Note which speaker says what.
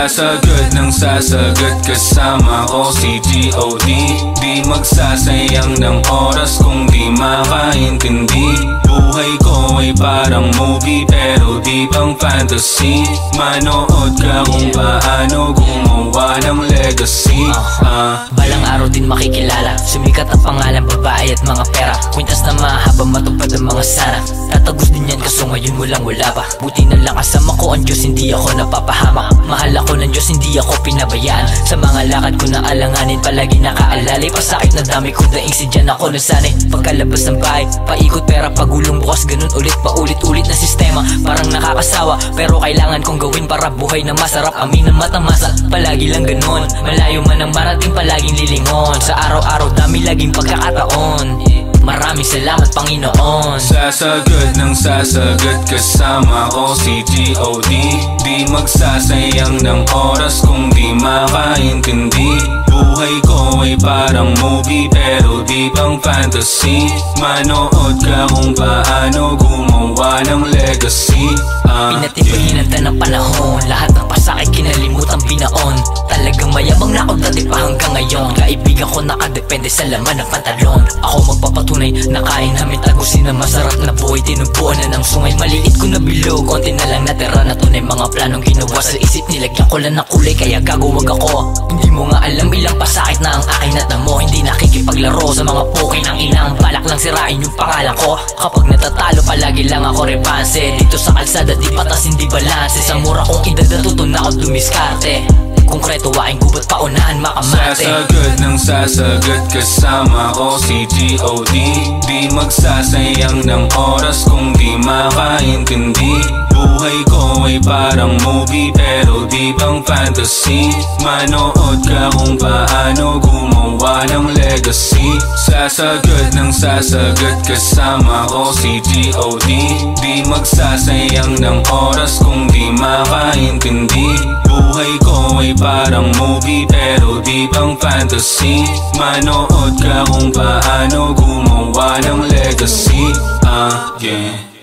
Speaker 1: Sasagad ng sasagad kasama ko si G.O.D. Di magsasayang ng oras kung di makaintindi. Buhay ko ay parang movie pero di pang fantasy. Manood ka kung paano gumawa ng legacy.
Speaker 2: Balang araw din makikilala, sumikat ang pangalan, babae at mga pera. Kwintas na mahaba, matupad ang mga sana. Tatagos din yan kaso ngayon walang wala pa. Buti na lang kasama ko ang Diyos, hindi ako napapahamak. Mahal ako ng Diyos, hindi ako pinabayaan. Sa mga lakad ko na alanganin, palagi nakaalalay. Pasakit na dami ko daing si dyan ako nasanay. Pagkalabas ng bahay, paikot pera, pagulong bukas, ganun ulit, paulit-ulit na sistema. Parang nakakasawa, pero kailangan kong gawin para buhay na masarap. Amin ang matamasa, palagi lang ganun. Malayo man ang marating, palaging lilingon. Sa araw-araw, dami laging pagkakataon. Maraming salamat Panginoon.
Speaker 1: Sasagad ng sasagad kasama ko si G.O.D. Di magsasayang ng oras kung di makaintindi. Buhay ko ay parang movie pero di pang fantasy. Manood ka kung paano gumawa ng legacy.
Speaker 2: Pinatibayin ng panahon, lahat ng pasakit kinalimutan binaon. Talagang mayabang na ako dati pa hanggang ngayon. Kaibigan ko nakadepende sa laman ng pantalon. Ako magpapatunay, nakain namin tagusin na masarap na buhay. Tinubuan na ng sungay, maliit ko na bilog. Konti na lang natira na tunay, mga planong ginawa sa isip. Nilagyan ko lang ng kulay kaya gagawag ako. Hindi mo nga alam ilang pasakit na ang aking natamo. Hindi nakikipaglaro sa mga puki ng inang balak lang sirain yung pangalan ko. Kapag natatalo palagi lang ako repanse. Dito sa kalsada di patas hindi balanse. Sa mura kong edad natuto na ako dumiskarte. Konkreto aking gubat paunahan makamate.
Speaker 1: Sasagad ng sasagad kasama ko si G.O.D. Di magsasayang ng oras kung di makaintindi. Buhay ko ay parang movie pero di pang fantasy. Manood ka kung paano gumawa ng legacy. Sasagad ng sasagad kasama ko si G.O.D. Di magsasayang ng oras kung di makaintindi. Buhay ko ay parang movie pero di pang fantasy. Manood ka kung paano gumawa ng legacy. Yeah.